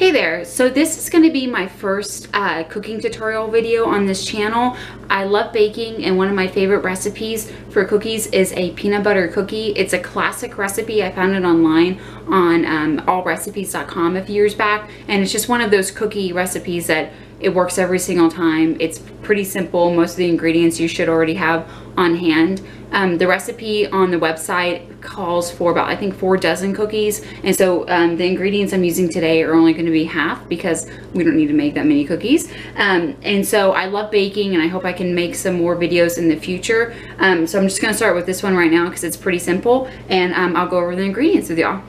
Hey there, so this is going to be my first cooking tutorial video on this channel. I love baking, and one of my favorite recipes for cookies is a peanut butter cookie. It's a classic recipe. I found it online on allrecipes.com a few years back, and it's just one of those cookie recipes that it works every single time. It's pretty simple. Most of the ingredients you should already have on hand. The recipe on the website calls for about, I think, 4 dozen cookies, and so the ingredients I'm using today are only going to be half because we don't need to make that many cookies. And so I love baking, and I hope I can make some more videos in the future. So I'm just going to start with this one right now because it's pretty simple, and I'll go over the ingredients with y'all.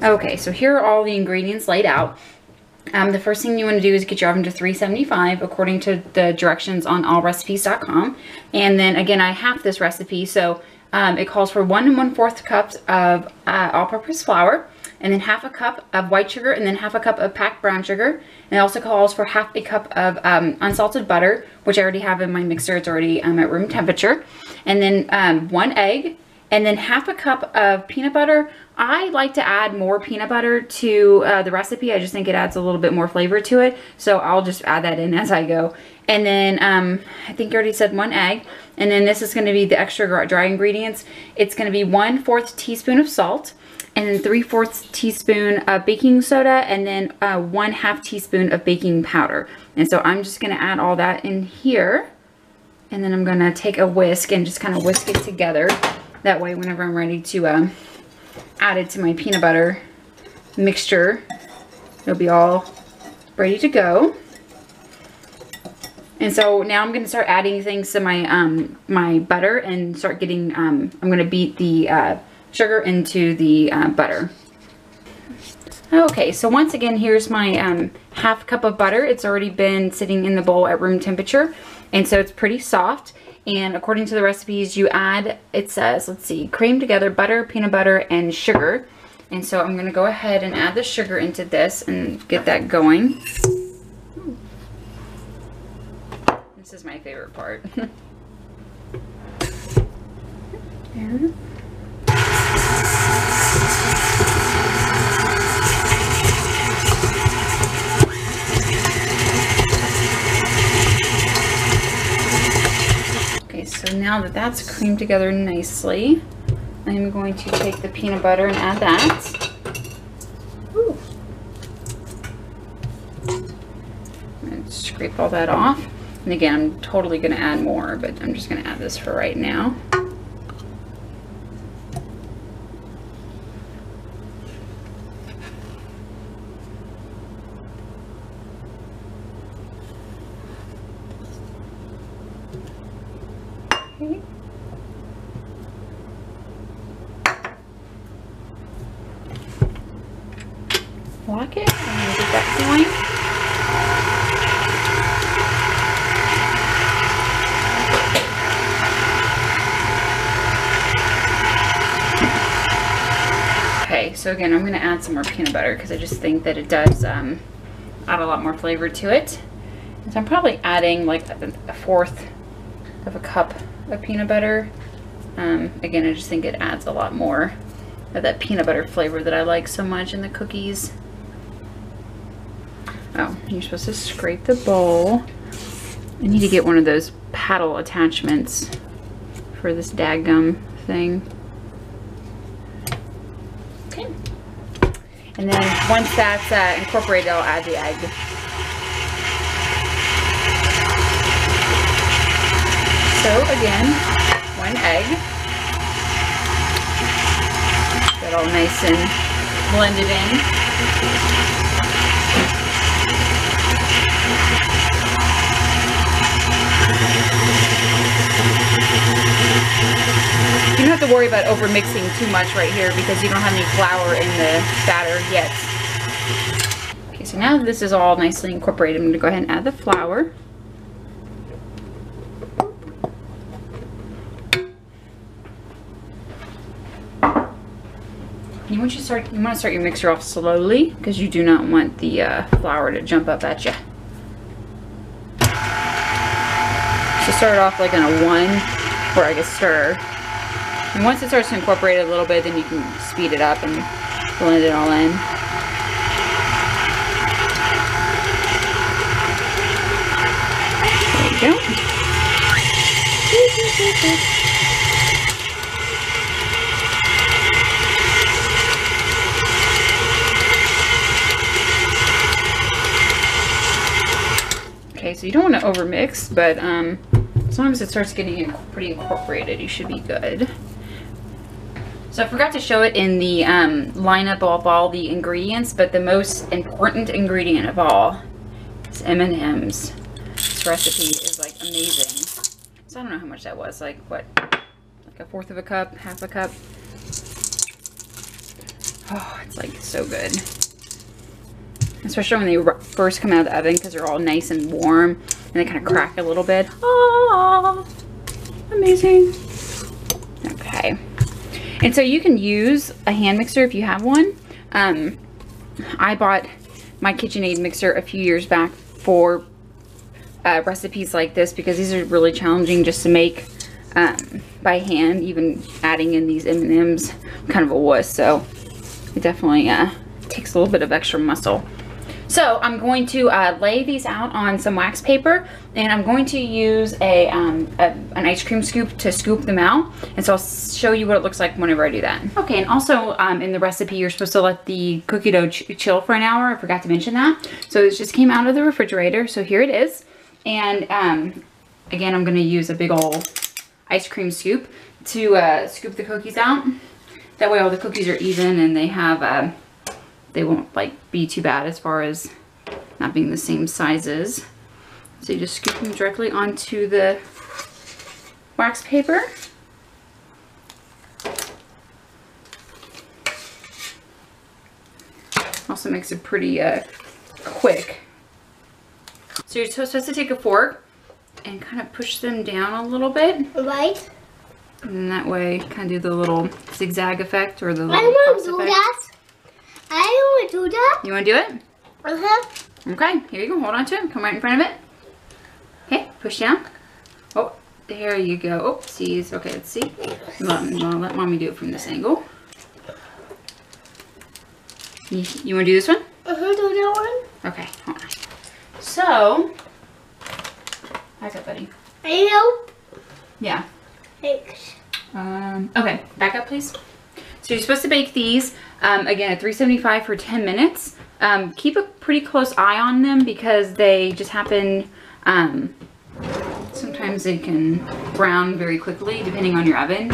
Okay, so here are all the ingredients laid out. The first thing you want to do is get your oven to 375 according to the directions on allrecipes.com. And then again, I have this recipe, so it calls for 1 1/4 cups of all-purpose flour, and then half a cup of white sugar, and then half a cup of packed brown sugar. And it also calls for half a cup of unsalted butter, which I already have in my mixer. It's already at room temperature. And then 1 egg, and then half a cup of peanut butter. I like to add more peanut butter to the recipe. I just think it adds a little bit more flavor to it. So I'll just add that in as I go. And then I think you already said 1 egg. And then this is going to be the extra dry ingredients. It's going to be 1/4 teaspoon of salt, and then 3/4 teaspoon of baking soda, and then 1/2 teaspoon of baking powder. And so I'm just going to add all that in here. And then I'm going to take a whisk and just kind of whisk it together. That way, whenever I'm ready to add it to my peanut butter mixture, it'll be all ready to go. And so now I'm going to start adding things to my my butter and start getting, I'm going to beat the sugar into the butter. Okay, so once again, here's my half cup of butter. It's already been sitting in the bowl at room temperature, and so it's pretty soft. And according to the recipes, you add, it says, let's see, cream together butter, peanut butter, and sugar. And so I'm going to go ahead and add the sugar into this and get that going. This is my favorite part. There. So now that that's creamed together nicely, I'm going to take the peanut butter and add that. Ooh. I'm going to scrape all that off. And again, I'm totally going to add more, but I'm just going to add this for right now. Okay. Lock it and get that going. Okay, so again, I'm going to add some more peanut butter because I just think that it does add a lot more flavor to it. And so I'm probably adding like a 1/4 of a cup of peanut butter. Again, I just think it adds a lot more of that peanut butter flavor that I like so much in the cookies. Oh, you're supposed to scrape the bowl. I need to get one of those paddle attachments for this dadgum thing. Okay. And then once that's incorporated, I'll add the egg. So again, 1 egg. Get all nice and blended in. You don't have to worry about over mixing too much right here because you don't have any flour in the batter yet. Okay, so now that this is all nicely incorporated, I'm going to go ahead and add the flour. You want to start your mixer off slowly because you do not want the flour to jump up at you. So start it off like on a 1, or I guess stir. And once it starts to incorporate it a little bit, then you can speed it up and blend it all in. go. Okay, so you don't want to overmix, but as long as it starts getting pretty incorporated, you should be good. So I forgot to show it in the lineup of all the ingredients, but the most important ingredient of all is M&M's. This recipe is like amazing. So I don't know how much that was, like what, like a fourth of a cup, half a cup. Oh, it's like so good. Especially when they first come out of the oven because they're all nice and warm and they kind of crack a little bit. Oh, amazing. Okay. And so you can use a hand mixer if you have one. I bought my KitchenAid mixer a few years back for recipes like this because these are really challenging just to make by hand. Even adding in these M&Ms, I'm kind of a wuss, so it definitely takes a little bit of extra muscle. So I'm going to lay these out on some wax paper, and I'm going to use an ice cream scoop to scoop them out. And so I'll show you what it looks like whenever I do that. Okay, and also in the recipe, you're supposed to let the cookie dough chill for an hour. I forgot to mention that. So this just came out of the refrigerator. So here it is. And again, I'm going to use a big old ice cream scoop to scoop the cookies out. That way all the cookies are even and they have they won't like be too bad as far as not being the same sizes. So you just scoop them directly onto the wax paper. Also makes it pretty quick. So you're supposed to take a fork and kind of push them down a little bit. Right. And that way kind of do the little zigzag effect or the little I want cross to do effect. that. I want to do that. You want to do it? Uh-huh. Okay, here you go. Hold on to it. Come right in front of it. Okay, push down. Oh, there you go. Oopsies. Okay, let's see. Let mommy do it from this angle. You want to do this one? Uh-huh, do that one. Okay, hold on. So, back up, buddy. I help. Yeah. Thanks. Okay, back up, please. So you're supposed to bake these, again, at 375 for 10 minutes. Keep a pretty close eye on them because they just happen, sometimes they can brown very quickly depending on your oven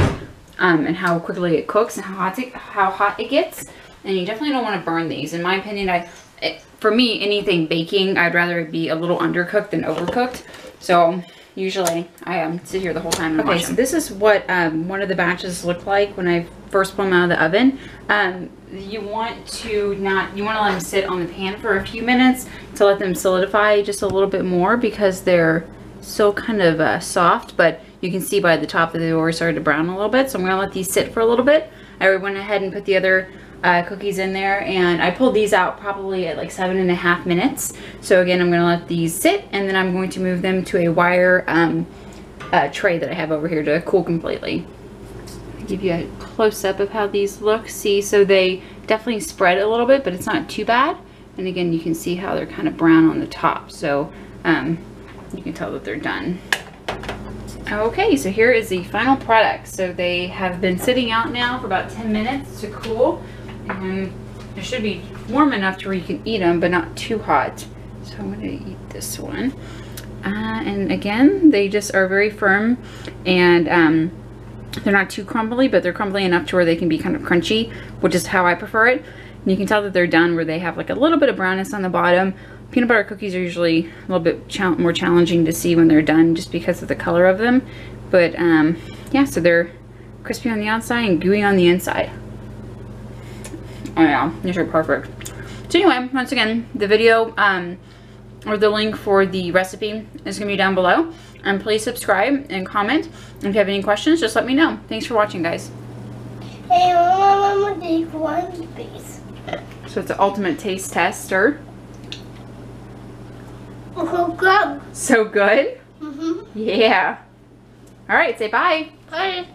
and how quickly it cooks and how hot it gets. And you definitely don't want to burn these. In my opinion, for me, anything baking, I'd rather it be a little undercooked than overcooked. So usually I sit here the whole time and watch them. So this is what one of the batches look like when I first pull them out of the oven. You want to let them sit on the pan for a few minutes to let them solidify just a little bit more because they're so kind of soft, but you can see by the top that they've already started to brown a little bit. So I'm gonna let these sit for a little bit. I went ahead and put the other cookies in there, and I pulled these out probably at like 7.5 minutes. So again, I'm going to let these sit, and then I'm going to move them to a wire tray that I have over here to cool completely. I'll give you a close-up of how these look. See, so they definitely spread a little bit, but it's not too bad. And again, you can see how they're kind of brown on the top, so you can tell that they're done. Okay, so here is the final product. So they have been sitting out now for about 10 minutes to cool. And it should be warm enough to where you can eat them, but not too hot. So I'm going to eat this one. And again, they just are very firm, and they're not too crumbly, but they're crumbly enough to where they can be kind of crunchy, which is how I prefer it. And you can tell that they're done where they have like a little bit of brownness on the bottom. Peanut butter cookies are usually a little bit more challenging to see when they're done just because of the color of them. But yeah, so they're crispy on the outside and gooey on the inside. Oh yeah, these are perfect. So anyway, once again, the video or the link for the recipe is going to be down below. And please subscribe and comment. And if you have any questions, just let me know. Thanks for watching, guys. Hey, I'm gonna take one piece. So it's an ultimate taste tester. Oh, good. So good? Mm-hmm. Yeah. All right, say bye. Bye.